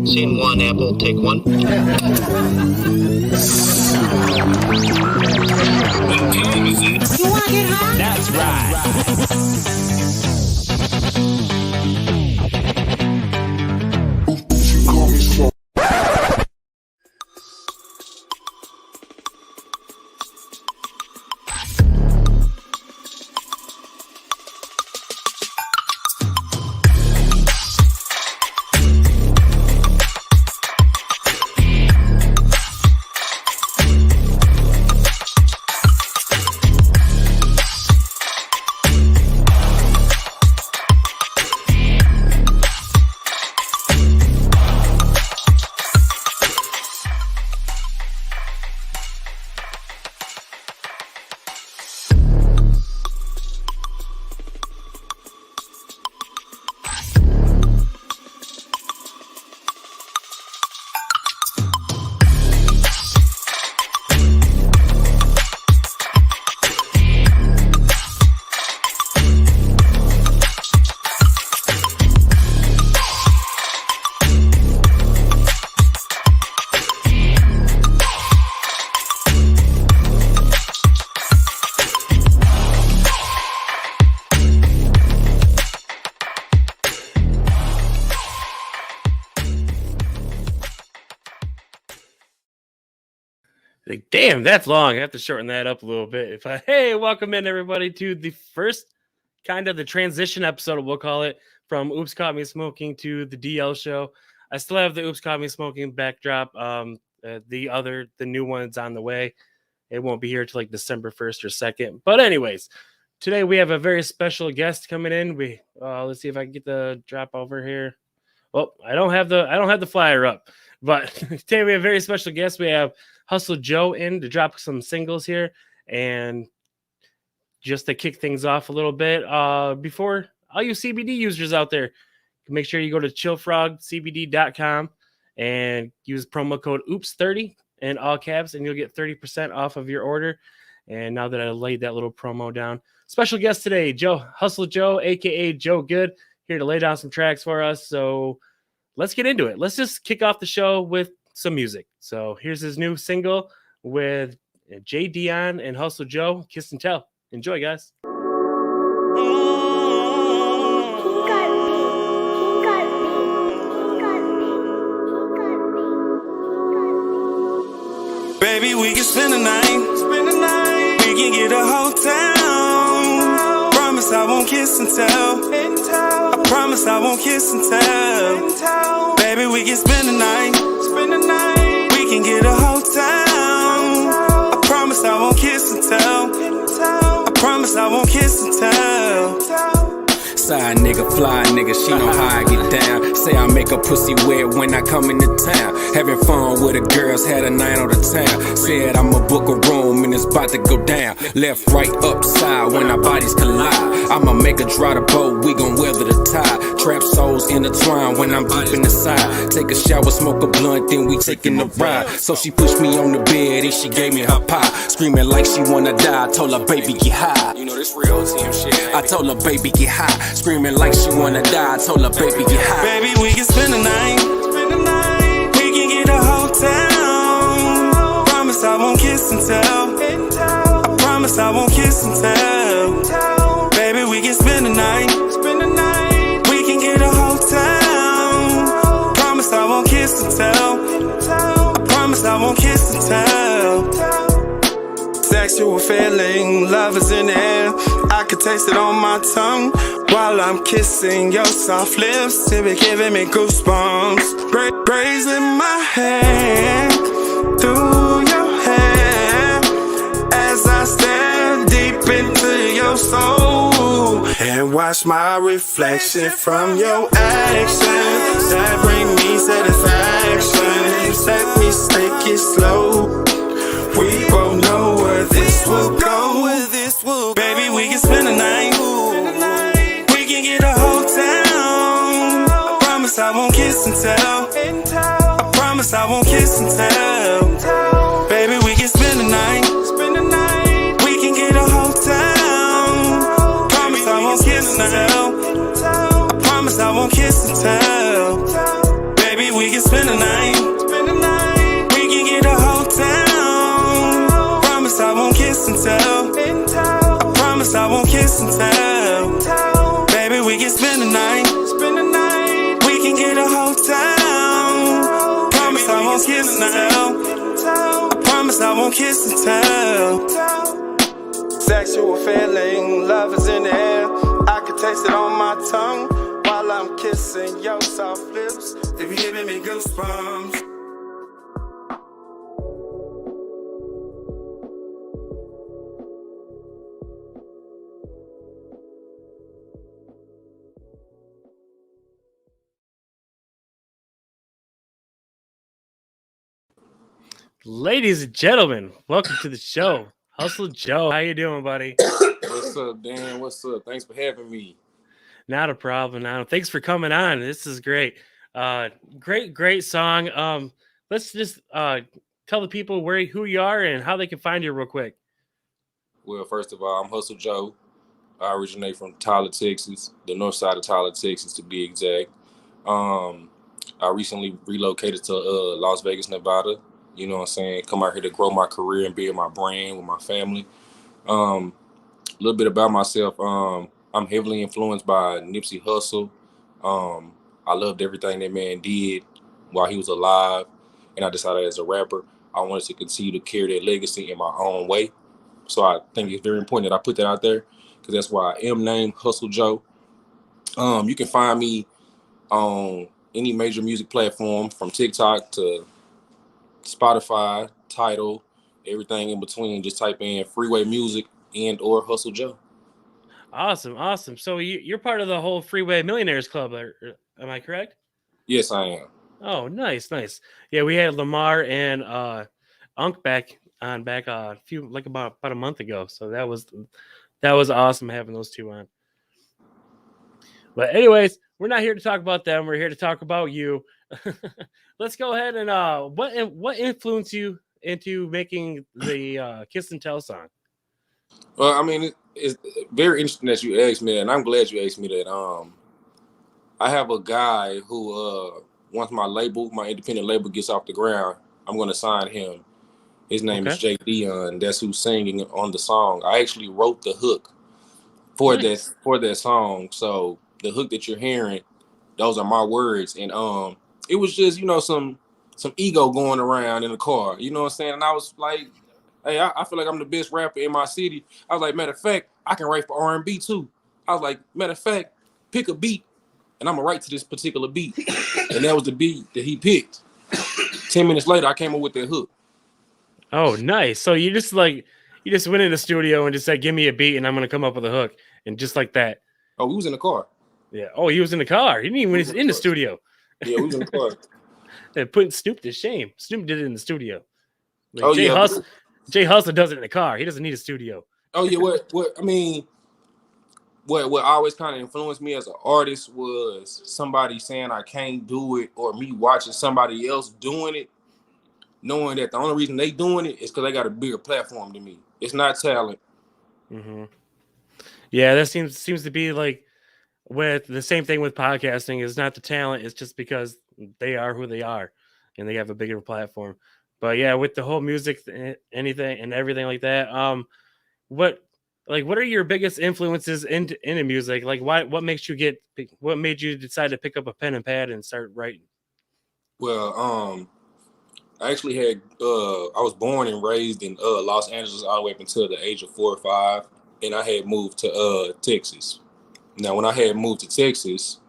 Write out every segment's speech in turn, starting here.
Scene one, Apple, take one. What time is it? You want to get high? That's right. Like, damn, that's long. I have to shorten that up a little bit. Hey, welcome in everybody to the first kind of the transition episode, we'll call it, from Oops Caught Me Smoking to the DL show. I still have the Oops Caught Me Smoking backdrop. The new one's on the way. It won't be here till like December 1st or 2nd. But anyways, today we have a very special guest coming in. Let's see if I can get the drop over here. Well, I don't have the flyer up. But today we have a very special guest. We have Hussle Jo in to drop some singles here, and just to kick things off a little bit, before all you CBD users out there, make sure you go to chillfrogcbd.com and use promo code OOPS30 in all caps, and you'll get 30% off of your order. And now that I laid that little promo down, special guest today, Hussle Jo, aka Joe Good, here to lay down some tracks for us. So let's get into it. Let's just kick off the show with some music. So here's his new single with J. Dion and Hussle Jo, Kiss and Tell. Enjoy, guys. Baby, we can spend the night. We can get a hotel. Promise I won't kiss and tell. I promise I won't kiss and tell. Baby, we can spend the night. We can get a hotel. I promise I won't kiss and tell. I promise I won't kiss and tell. Side nigga, fly nigga, she know how I get down. Say I make a pussy wet when I come into town. Having fun with the girls, had a night on the town. Said I'ma book a room and it's about to go down. Left, right, upside when our bodies collide. I'ma make her dry the boat, we gon' weather the tide. Trap souls intertwine when I'm deep in the side. Take a shower, smoke a blunt, then we taking the ride. So she pushed me on the bed and she gave me her pie. Screaming like she wanna die, I told her baby get high. You know this real team shit. I told her baby get high. Screaming like she wanna die, I told her baby get high. Baby, we can spend the night. We can get a hotel. Promise I won't kiss and tell. I promise I won't kiss and tell. Baby, we can spend the night. We can get a hotel. Promise I won't kiss and tell. I promise I won't kiss and tell. Sexual feeling, love is in the air. I can taste it on my tongue while I'm kissing your soft lips. It be giving me goosebumps. Braids in my hair, through your hair, as I stare deep into your soul and watch my reflection from your actions. That bring me satisfaction. Let me take it slow. We both know where this will go. Baby, we can spend the night. We can get a hotel. I promise I won't kiss and tell. I promise I won't kiss and tell. Baby, we can spend the night. We can get a hotel. Promise I won't kiss and tell. I promise I won't kiss and tell. Baby, we can can spend the night. We can get a hotel. Promise I won't kiss and tell. I promise I won't kiss and tell. Baby, we can spend the night. We can get a hotel. Promise I won't kiss and tell. I promise I won't kiss and tell. Sexual feeling, love is in the air. I can taste it on my tongue while I'm kissing your soft lips. They be giving me goosebumps. Ladies and gentlemen, welcome to the show. Hussle Jo, how you doing, buddy? What's up, Dan? What's up? Thanks for having me. Not a problem. Thanks for coming on. This is great. Great song. Let's just tell the people who you are and how they can find you real quick. Well, first of all, I'm Hussle Jo. I originate from Tyler, Texas, the north side of Tyler, Texas, to be exact. I recently relocated to Las Vegas, Nevada. You know what I'm saying? Come out here to grow my career and build my brand with my family. A little bit about myself. I'm heavily influenced by Nipsey Hussle. I loved everything that man did while he was alive. And I decided as a rapper, I wanted to continue to carry that legacy in my own way. So I think it's very important that I put that out there because that's why I am named Hussle Jo. You can find me on any major music platform from TikTok to Spotify, Tidal, everything in between. Just type in Freeway Music and or Hussle Jo. Awesome. So you're part of the whole Freeway Millionaires Club, am I correct? Yes, I am. Oh, nice. Yeah, we had Lamar and Unk back a few about a month ago. So that was awesome having those two on. But anyways, we're not here to talk about them. We're here to talk about you. Let's go ahead and what influenced you into making the Kiss and Tell song? Well, I mean, it's very interesting that you asked me that, and I'm glad you asked me that. I have a guy who once my independent label gets off the ground, I'm going to sign him. His name is Jay Dion. That's who's singing on the song. I actually wrote the hook for that song. So the hook that you're hearing, those are my words. And it was just, some ego going around in the car. You know what I'm saying? And I was like, hey, I feel like I'm the best rapper in my city. I was like, matter of fact, I can write for R&B too. I was like, matter of fact, pick a beat, and I'm going to write to this particular beat. And that was the beat that he picked. 10 minutes later, I came up with that hook. Oh, nice. So you just went in the studio and just said, give me a beat and I'm going to come up with a hook. And just like that. Oh, we was in the car. Yeah. Oh, he was in the car. He didn't even in the studio. Yeah, we was in the car. They're putting Snoop to shame. Snoop did it in the studio. Jay Hussle does it in the car. He doesn't need a studio. Oh, yeah. What always kind of influenced me as an artist was somebody saying I can't do it, or me watching somebody else doing it, knowing that the only reason they doing it is because they got a bigger platform than me. It's not talent. Mm-hmm. Yeah, that seems to be like with the same thing with podcasting. It's not the talent. It's just because they are who they are and they have a bigger platform. But yeah, with the whole music, anything and everything like that, what are your biggest influences into music? Like, what made you decide to pick up a pen and pad and start writing? Well, I actually had I was born and raised in Los Angeles all the way up until the age of 4 or 5, and I had moved to Texas. Now, when I had moved to Texas,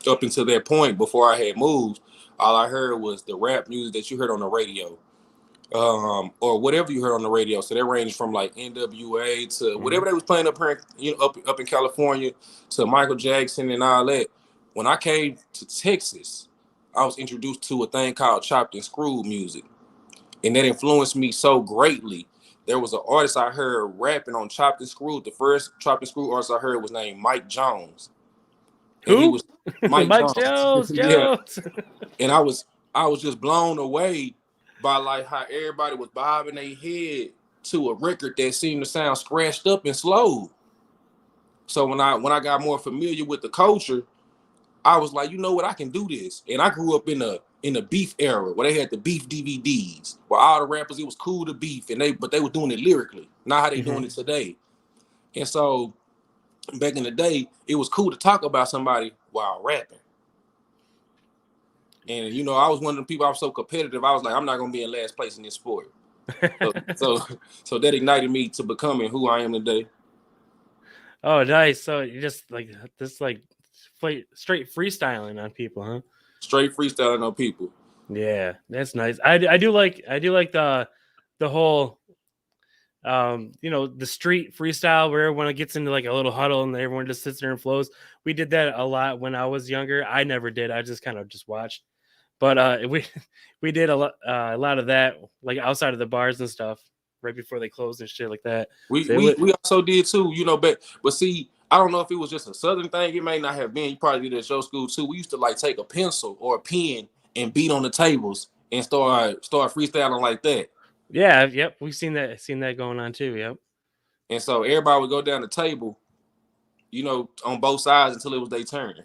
up until that point, before I had moved, all I heard was the rap music that you heard on the radio. Or whatever you heard on the radio. So that ranged from like NWA to whatever they was playing up here, up in California, to Michael Jackson and all that. When I came to Texas, I was introduced to a thing called chopped and screwed music, and that influenced me so greatly. There was an artist I heard rapping on chopped and screwed. The first chopped and screwed artist I heard was named Mike Jones. Who? He was Mike Jones. Yeah. And I was just blown away by like how everybody was bobbing their head to a record that seemed to sound scratched up and slow. So when I got more familiar with the culture, I was like, you know what, I can do this. And I grew up in the beef era where they had the beef DVDs, where all the rappers, it was cool to beef, but they were doing it lyrically, not how they doing it today. And so back in the day, it was cool to talk about somebody while rapping. And you know, I was one of the people, I was so competitive, I was like, I'm not gonna be in last place in this sport. So that ignited me to becoming who I am today. Oh, nice. So you just straight freestyling on people, huh? Straight freestyling on people. Yeah, that's nice. I do like the whole the street freestyle where everyone gets into like a little huddle and everyone just sits there and flows. We did that a lot when I was younger. I never did. I just kind of just watched. But we did a lot of that like outside of the bars and stuff right before they closed and shit like that. We also did too, you know, but see, I don't know if it was just a Southern thing. It may not have been. You probably did it at your school too. We used to like take a pencil or a pen and beat on the tables and start freestyling like that. Yeah, yep. We've seen that going on too. Yep. And so everybody would go down the table, you know, on both sides until it was their turn.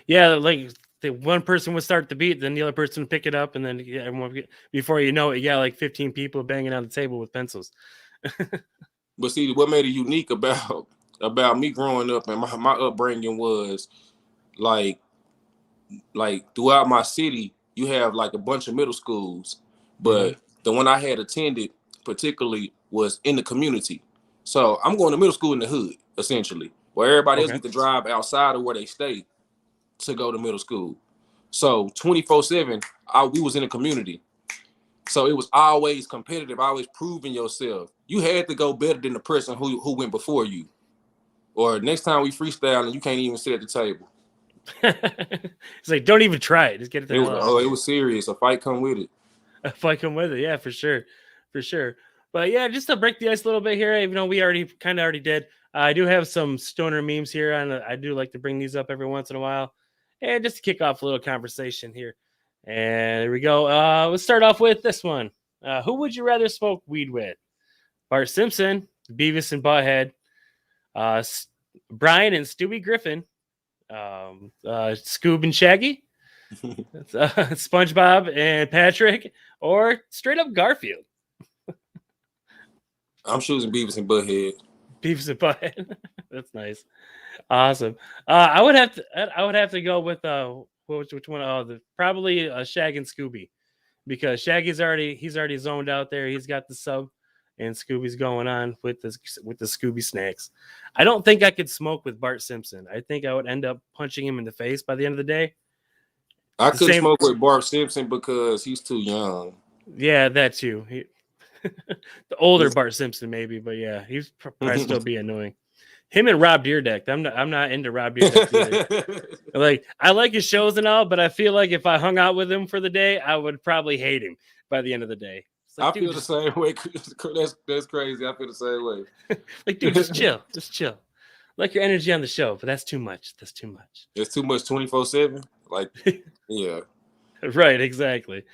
Yeah, like the one person would start the beat, then the other person would pick it up, and then everyone, before you know it, like 15 people banging on the table with pencils. But see, what made it unique about me growing up and my upbringing was like throughout my city, you have like a bunch of middle schools, but the one I had attended particularly was in the community. So I'm going to middle school in the hood, essentially, where everybody else get to drive outside of where they stay to go to middle school. So 24/7, we was in the community. So it was always competitive, always proving yourself. You had to go better than the person who went before you. Or next time we freestyle and you can't even sit at the table. It's like, don't even try it. Just get it there. It was serious. A fight come with it. A fight come with it. Yeah, for sure. But yeah, just to break the ice a little bit here, even though we already did. I do have some stoner memes here, and I do like to bring these up every once in a while. And just to kick off a little conversation here. And here we go. Let's start off with this one. Who would you rather smoke weed with? Bart Simpson, Beavis and Butthead, Brian and Stewie Griffin, Scoob and Shaggy, SpongeBob and Patrick, or straight up Garfield? I'm choosing Beavis and Butthead. Beavis and Butthead. That's nice. Awesome. I would have to go with which one? Probably Shag and Scooby, because Shaggy's already zoned out there. He's got the sub, and Scooby's going on with the Scooby snacks. I don't think I could smoke with Bart Simpson. I think I would end up punching him in the face by the end of the day. I couldn't smoke with Bart Simpson because he's too young. Yeah, that too. The older Bart Simpson maybe, but yeah, he's probably still be annoying. Him and Rob Dyrdek. I'm not into Rob Dyrdek either. Like, I like his shows and all, but I feel like if I hung out with him for the day, I would probably hate him by the end of the day. Like, I feel the same way. That's crazy. I feel the same way. Like, dude, just chill. Like your energy on the show, but that's too much. It's too much 24/7. Like, yeah. Right, exactly.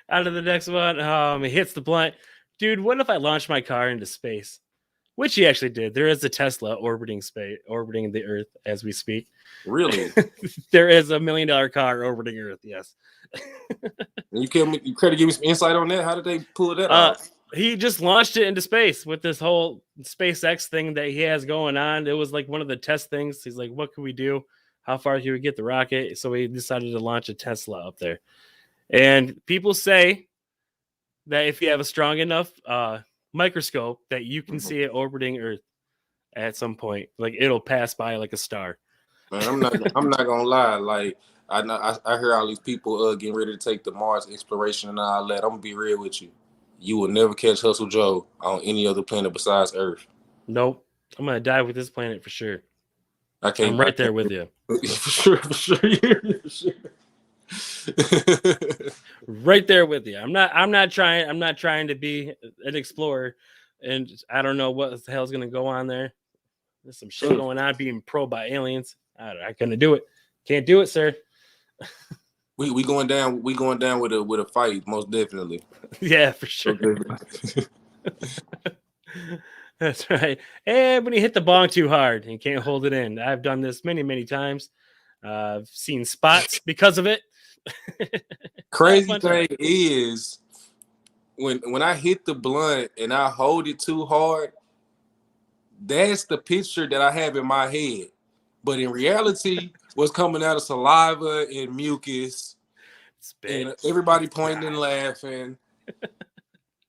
Out of the next one, it hits the blunt. Dude, what if I launched my car into space? Which he actually did. There is a Tesla orbiting the Earth as we speak. Really? There is $1 million car orbiting Earth, yes. You could give me some insight on that? How did they pull that off? He just launched it into space with this whole SpaceX thing that he has going on. It was like one of the test things. He's like, what can we do? How far can we get the rocket? So he decided to launch a Tesla up there. And people say that if you have a strong enough microscope that you can see it orbiting Earth at some point, like it'll pass by like a star. Man, I'm not gonna lie. Like I hear all these people getting ready to take the Mars exploration and all that. I'm gonna be real with you. You will never catch Hussle Jo on any other planet besides Earth. Nope. I'm gonna die with this planet for sure. I'm right there with you. For sure. Right there with you. I'm not trying to be an explorer, and I don't know what the hell's gonna go on there. There's some shit going on being probed by aliens. I couldn't do it. Can't do it, sir. We going down with a fight, most definitely. Yeah, for sure. That's right. And when you hit the bong too hard and can't hold it in. I've done this many, many times. I've seen spots because of it. Crazy thing is, when I hit the blunt and I hold it too hard, that's the picture that I have in my head. But in reality, what's coming out of saliva and mucus, and everybody pointing and laughing.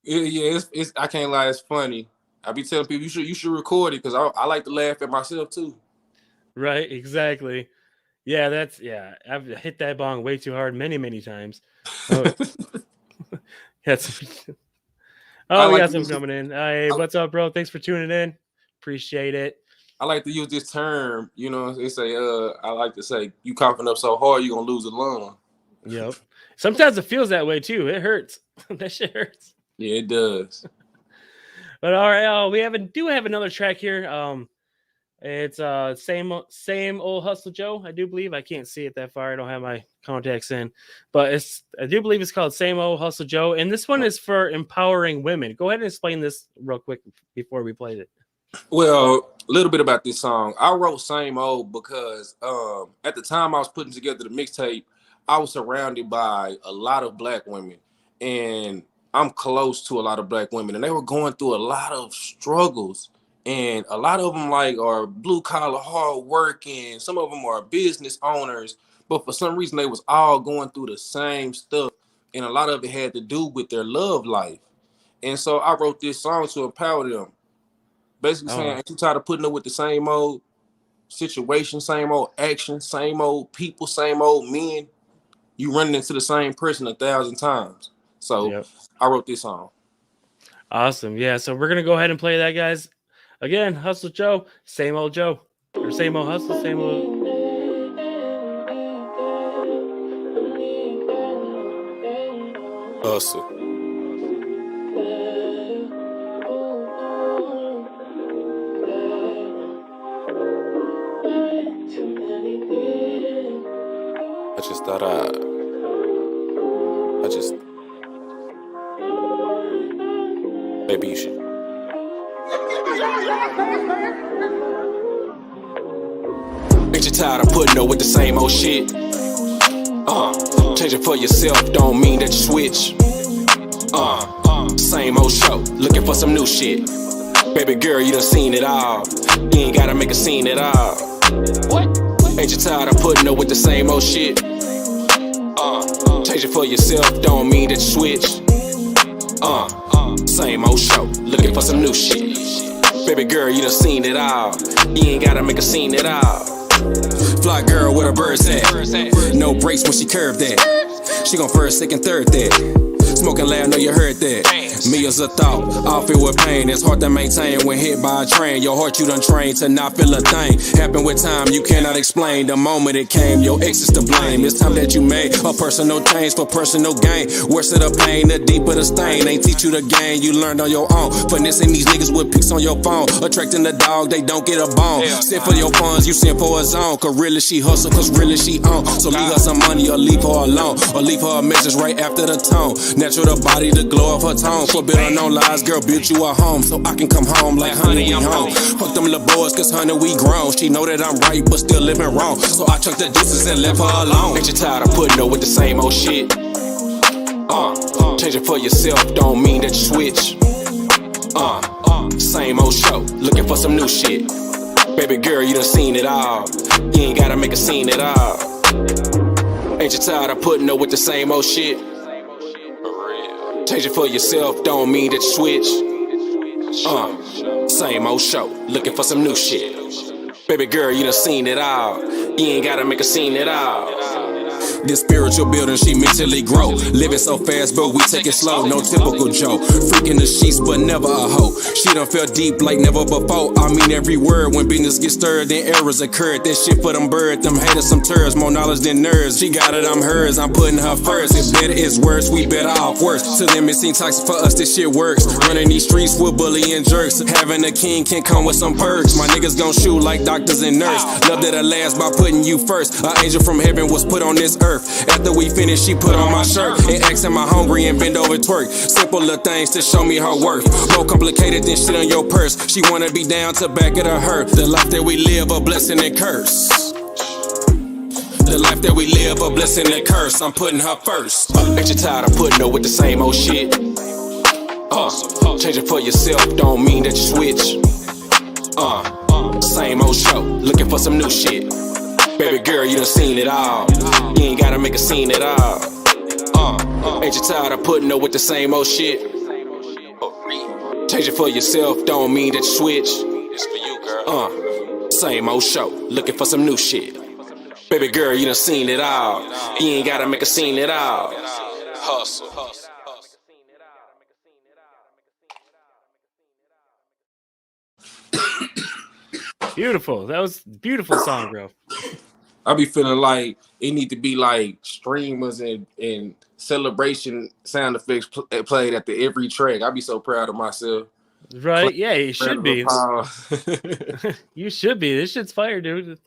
It's I can't lie, it's funny. I be telling people you should record it because I like to laugh at myself too. Right, exactly. Yeah, I've hit that bong way too hard many, many times. Oh, we got some coming in. Hey, what's up, bro? Thanks for tuning in. Appreciate it. I like to use this term, you know, they say, I like to say, you coughing up so hard, you're going to lose a lung. Yep. Sometimes it feels that way too. It hurts. That shit hurts. Yeah, it does. But all right, we do have another track here. It's same old Hussle Jo, I do believe. I can't see it that far. I don't have my contacts in. But I do believe it's called Same Old Hussle Jo. And this one is for empowering women. Go ahead and explain this real quick before we played it. Well, a little bit about this song. I wrote Same Old because at the time I was putting together the mixtape, I was surrounded by a lot of black women. And I'm close to a lot of black women. And they were going through a lot of struggles. And a lot of them like are blue collar, hard working. Some of them are business owners. But for some reason, they was all going through the same stuff. And a lot of it had to do with their love life. And so I wrote this song to empower them. Basically saying, ain't you tired of putting up with the same old situation, same old action, same old people, same old men? You running into the same person 1,000 times. So I wrote this song. Awesome. Yeah. So we're going to go ahead and play that, guys. Again, Hussle Jo, Same Old Joe. Or Same Old Hussle, Same Old. Hustle. I just thought maybe you should. Ain't you tired of putting up with the same old shit? Change it for yourself don't mean that you switch. Same old show, looking for some new shit. Baby girl, you done seen it all. You ain't gotta make a scene at all. What? Ain't you tired of putting up with the same old shit? Change it for yourself don't mean that you switch. Same old show, looking for some new shit. Baby girl, you done seen it all. You ain't gotta make a scene at all. Fly girl with her birds at. No brakes when she curved that. She gon' first, second, third that. Smoking loud, know you heard that. Me as a thought, all filled with pain. It's hard to maintain when hit by a train. Your heart you done trained to not feel a thing. Happened with time, you cannot explain. The moment it came, your ex is to blame. It's time that you made a personal change for personal gain. Worse of the pain, the deeper the stain. Ain't teach you the game, you learned on your own. Finessing these niggas with pics on your phone. Attracting the dog, they don't get a bone. Send for your funds, you send for a zone. Cause really she hustle, cause really she on. So leave her some money or leave her alone. Or leave her a message right after the tone. Natural the body, the glow of her tone. Forbidden no lies, girl, built you a home. So I can come home like honey, we home. Fuck them little boys, cause honey, we grown. She know that I'm right, but still living wrong. So I chucked the deuces and left her alone. Ain't you tired of putting up with the same old shit? Change it for yourself don't mean that you switch. Same old show, looking for some new shit. Baby girl, you done seen it all. You ain't gotta make a scene at all. Ain't you tired of putting up with the same old shit? Change it for yourself don't mean that you switch. Same old show, looking for some new shit. Baby girl, you done seen it all. You ain't gotta make a scene at all. This spiritual building, she mentally grow. Living so fast, but we take it slow. No typical Joe. Freaking the sheets, but never a hoe. She done felt deep like never before. I mean every word. When business gets stirred, then errors occurred. That shit for them birds, them haters some turds. More knowledge than nerds. She got it, I'm hers. I'm putting her first. It's better, it's worse. We better off worse. To them it seems toxic, for us this shit works. Running these streets with bullying jerks. Having a king can come with some perks. My niggas gon' shoot like doctors and nurse. Love that I last by putting you first. An angel from heaven was put on this earth. earth. After we finish, she put on my shirt and asked am I hungry and bend over twerk. Simple little things to show me her worth. More complicated than shit on your purse. She wanna be down to back it or hurt. The life that we live, a blessing and curse. The life that we live, a blessing and curse. I'm putting her first. Ain't you tired of putting her with the same old shit? Change it for yourself, don't mean that you switch. Same old show, looking for some new shit. Baby girl, you done seen it all. You ain't gotta make a scene at all. Ain't you tired of putting her with the same old shit? Change it for yourself, don't mean that you switch. It's for you, girl. Same old show, looking for some new shit. Baby girl, you done seen it all. You ain't gotta make a scene at all. Hustle. Beautiful. That was a beautiful song, bro. I be feeling like it need to be like streamers and celebration sound effects played at every track. I be so proud of myself. Right? Yeah, you should be. Applause. You should be. This shit's fire, dude.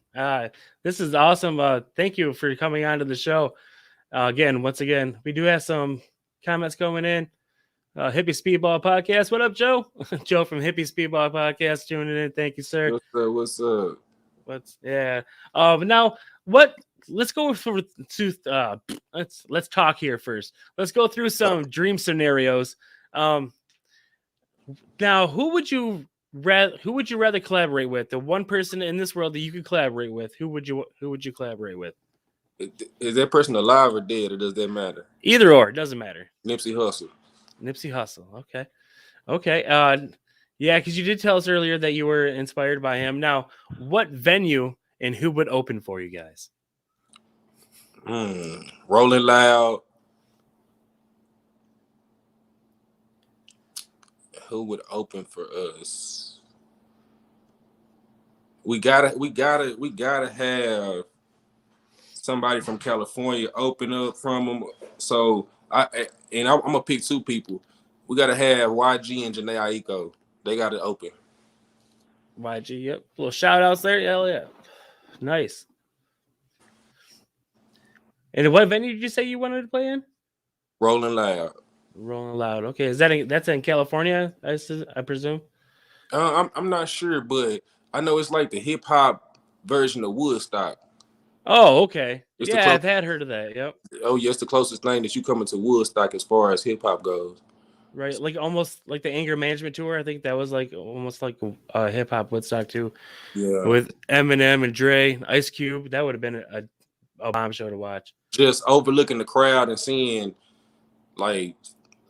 This is awesome. Thank you for coming on to the show. Once again, we do have some comments coming in. Hippie Speedball Podcast. What up, Joe? Joe from Hippie Speedball Podcast tuning in. Thank you, sir. What's up? Now what? Let's go through. Let's talk here first. Let's go through some dream scenarios. Now, who would you rather collaborate with? The one person in this world that you could collaborate with. Who would you collaborate with? Is that person alive or dead, or does that matter? Either or, it doesn't matter. Nipsey Hussle. Okay. Yeah, because you did tell us earlier that you were inspired by him. Now, what venue and who would open for you guys? Rolling Loud. Who would open for us? We gotta have somebody from California open up from them. So I'm gonna pick two people. We gotta have YG and Janae Aiko. They gotta open. YG, yep. Little shout outs there. Hell yeah. Nice. And what venue did you say you wanted to play in? Rolling Loud. Okay, that's in California? I presume. I'm not sure, but I know it's like the hip hop version of Woodstock. Oh, okay. It's I've heard of that. Yep. Oh, yeah, it's the closest thing that you coming to Woodstock as far as hip hop goes. Right, like almost like the Anger Management Tour. I think that was like almost like a hip hop Woodstock too. Yeah. With Eminem and Dre, Ice Cube, that would have been a bomb show to watch. Just overlooking the crowd and seeing like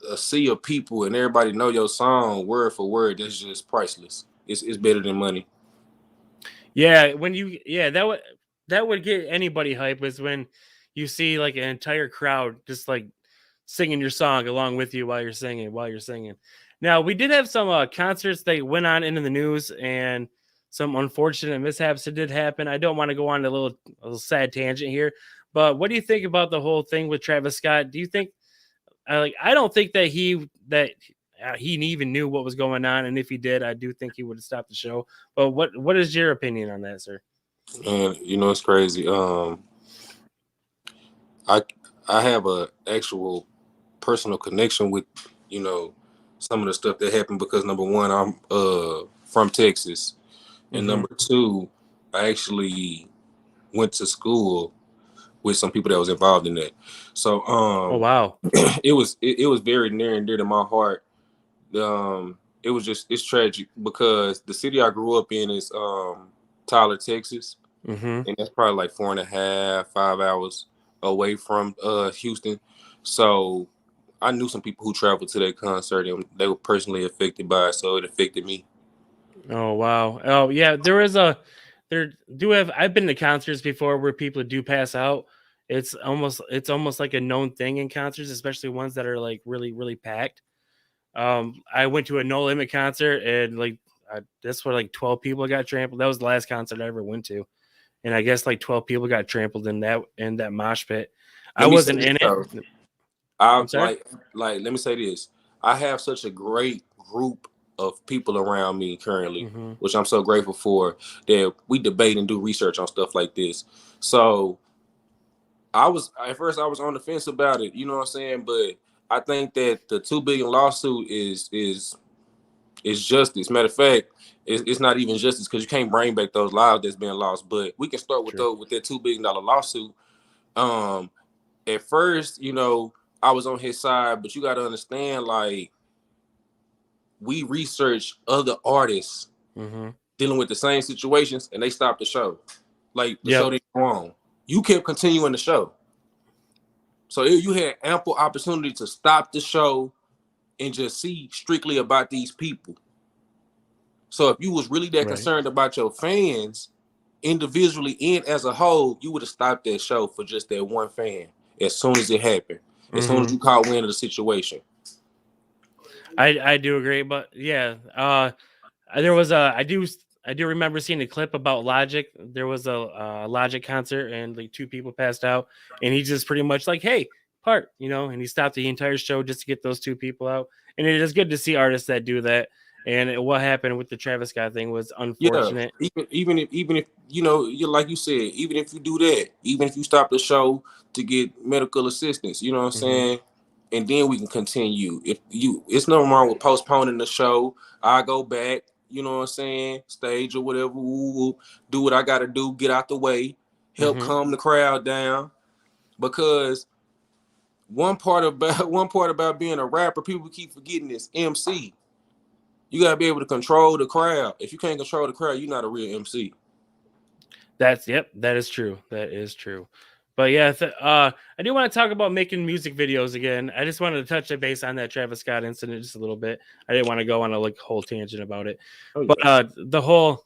a sea of people and everybody know your song word for word. That's just priceless. It's better than money. Yeah, that would get anybody hype is when you see like an entire crowd just like singing your song along with you while you're singing. Now, we did have some concerts that went on into the news and some unfortunate mishaps that did happen. I don't want to go on a little sad tangent here, but what do you think about the whole thing with Travis Scott? Do you think I don't think that he even knew what was going on, and if he did, I do think he would have stopped the show. But what is your opinion on that, sir? It's crazy. I have a actual personal connection with some of the stuff that happened because number one, I'm from Texas, and number two, I actually went to school with some people that was involved in that. So oh wow, it was very near and dear to my heart. It's tragic because the city I grew up in is Tyler, Texas, and that's probably like 4.5, 5 hours away from Houston. So I knew some people who traveled to that concert and they were personally affected by it, so it affected me. Oh wow. Oh yeah, I've been to concerts before where people do pass out. It's almost like a known thing in concerts, especially ones that are like really, really packed. I went to a No Limit concert and that's where like 12 people got trampled. That was the last concert I ever went to. And I guess like 12 people got trampled in that mosh pit. I wasn't in it. I'm like, let me say this. I have such a great group of people around me currently, which I'm so grateful for, that we debate and do research on stuff like this. So At first I was on the fence about it, you know what I'm saying? But I think that the $2 billion lawsuit is justice. Matter of fact, it's not even justice because you can't bring back those lives that's been lost. But we can start with that $2 billion lawsuit. At first, you know, I was on his side, but you got to understand, like, we researched other artists dealing with the same situations, and they stopped the show. Like, the show didn't go on. You kept continuing the show. So you had ample opportunity to stop the show and just see strictly about these people. So if you was really that concerned about your fans, individually and as a whole, you would have stopped that show for just that one fan as soon as it happened. As soon as you caught wind of the situation. I do agree, but yeah, there was I do remember seeing a clip about Logic. There was a Logic concert and like 2 people passed out, and he just pretty much like, hey, part, you know, and he stopped the entire show just to get those 2 people out. And it is good to see artists that do that. And what happened with the Travis Scott thing was unfortunate. Yeah, even if you know, like you said, even if you do that, even if you stop the show to get medical assistance, you know what I'm saying, and then we can continue. It's nothing wrong with postponing the show. I go back, you know what I'm saying, stage or whatever, do what I got to do, get out the way, help calm the crowd down, because one part about being a rapper, people keep forgetting this MC. You gotta be able to control the crowd. If you can't control the crowd, you're not a real MC. That is true. That is true. But yeah, I do want to talk about making music videos again. I just wanted to touch base on that Travis Scott incident just a little bit. I didn't want to go on a whole tangent about it. But the whole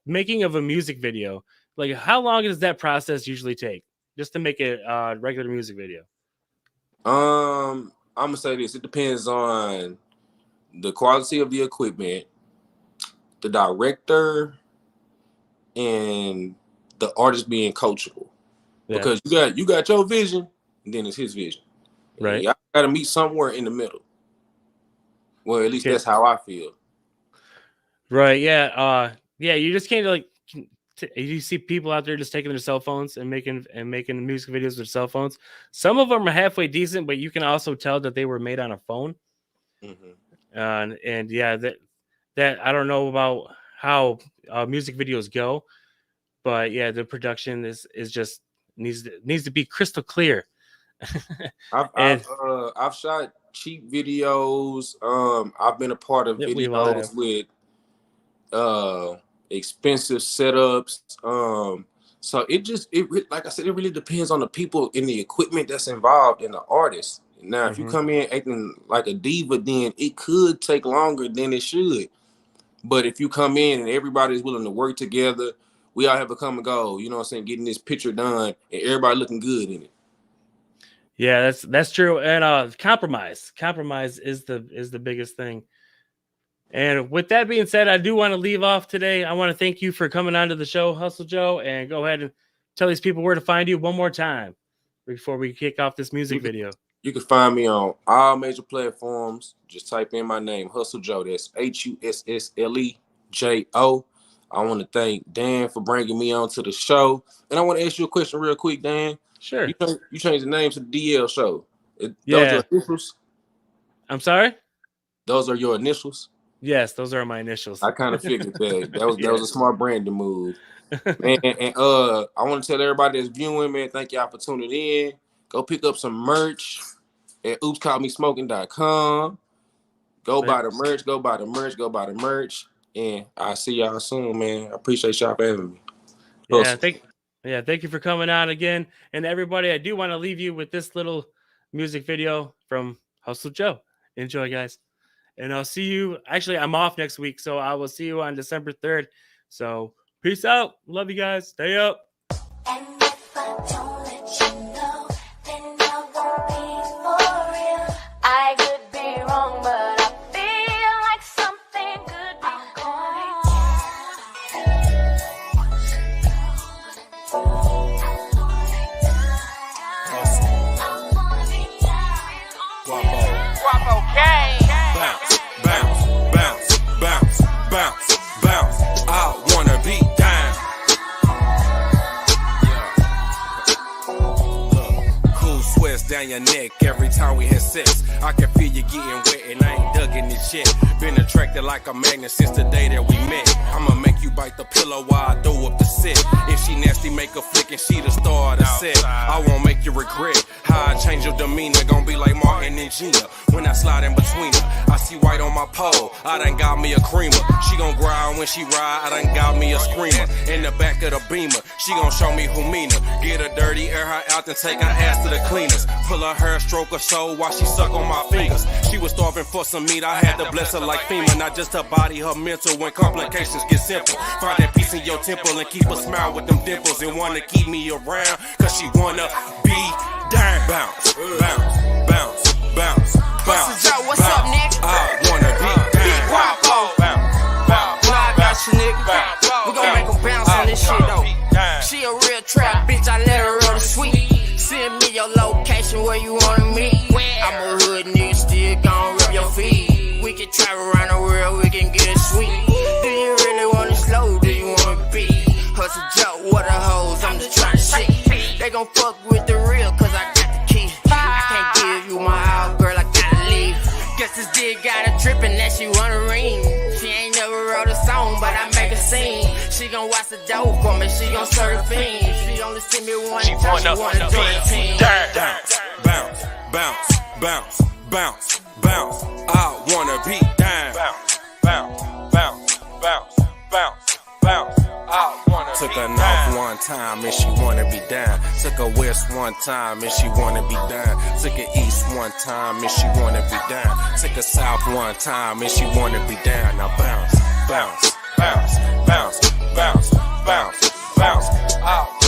making of a music video, like how long does that process usually take just to make a regular music video? I'm gonna say this. It depends on the quality of the equipment, the director, and the artist being coachable. Because you got your vision, and then it's his vision. Right. Y'all got to meet somewhere in the middle. Well, at least that's how I feel. Right. Yeah. Yeah. You just can't like. You see people out there just taking their cell phones and making music videos with cell phones. Some of them are halfway decent, but you can also tell that they were made on a phone. And yeah, that I don't know about how music videos go, but yeah, the production is just needs to be crystal clear. I've shot cheap videos. I've been a part of videos with expensive setups. So it like I said, it really depends on the people and the equipment that's involved in the artist. Now, if you come in acting like a diva, then it could take longer than it should. But if you come in and everybody's willing to work together, we all have a common goal, you know what I'm saying, getting this picture done and everybody looking good in it. Yeah, that's true. And compromise is the biggest thing. And with that being said, I do want to leave off today. I want to thank you for coming on to the show, Hussle Jo, and go ahead and tell these people where to find you one more time before we kick off this music video. You can find me on all major platforms. Just type in my name, Hussle Jo. That's HUSSLEJO. I want to thank Dan for bringing me on to the show. And I want to ask you a question real quick, Dan. Sure. You changed the name to the DL show. Those are initials? I'm sorry? Those are your initials? Yes, those are my initials. I kind of figured that. That was a smart branding move. And I want to tell everybody that's viewing, man, thank y'all for tuning in. Go pick up some merch at oopscallmesmoking.com. Go buy the merch, go buy the merch. And I'll see y'all soon, man. I appreciate y'all for having me. Thank you for coming on again. And everybody, I do want to leave you with this little music video from Hussle Jo. Enjoy, guys. And I'll see you. Actually, I'm off next week, so I will see you on December 3rd. So peace out. Love you guys. Stay up. And if I don't let you know, then I won't be for real. I could be wrong, but I feel like something could be going down. Guapo gang. Bounce, bounce, bounce, bounce, bounce. I wanna be down. Yeah. down your neck every time we had sex. I can feel you getting wet and I ain't dug in this shit. Been attracted like a magnet since the day that we met. I'ma make you bite the pillow while I throw up the set. If she nasty, make a flick and she the star of the set. I won't make you regret how I change your demeanor. Gonna be like Martin and Gina when I slide in between her. I see white on my pole, I done got me a creamer. She gon' growl when she ride, I done got me a screamer. In the back of the Beamer, she gon' show me who mean her. Get her dirty, air her out, then take her ass to the cleaners. Pull her hair, stroke her soul while she suck on my fingers. She was starving for some meat, I had to bless her like FEMA. Not just her body, her mental, when complications get simple. Find that peace in your temple and keep a smile with them dimples. And wanna keep me around, cause she wanna be down. Bounce, bounce, bounce, bounce, bounce. Hussle Jo, what's up, nigga? I wanna be down. Big Guapo. Nah, I got you, nigga. We gon' make 'em bounce on this shit, though. She a real trap bitch, I let her roll the sweet. Send me your location where you wanna meet. I'm a hood nigga, still gon' rub your feet. We can travel around the world, we can get it sweet. Do you really want it slow? Do you want it beat? Hussle Jo, what the hoes, I'm just tryna see. They gon' fuck with the real, cause I got the key. I can't give you my all, girl, I gotta leave. Guess this dick got her trippin' that she wanna ring. She ain't never wrote a song, but I make a scene. She gon' watch the dough for me, she gon' serve the fiend. She only see me one time, she wanna join the team. Bounce, bounce, bounce, bounce, bounce, bounce. I wanna be down. Bounce, bounce, bounce, bounce, bounce, bounce. I wanna Took her north one time and she wanna be down. Took her west one time and she wanna be down. Took her east one time and she wanna be down. Took her south one time and she wanna be down. Now bounce, bounce, bounce, bounce, bounce, bounce, bounce.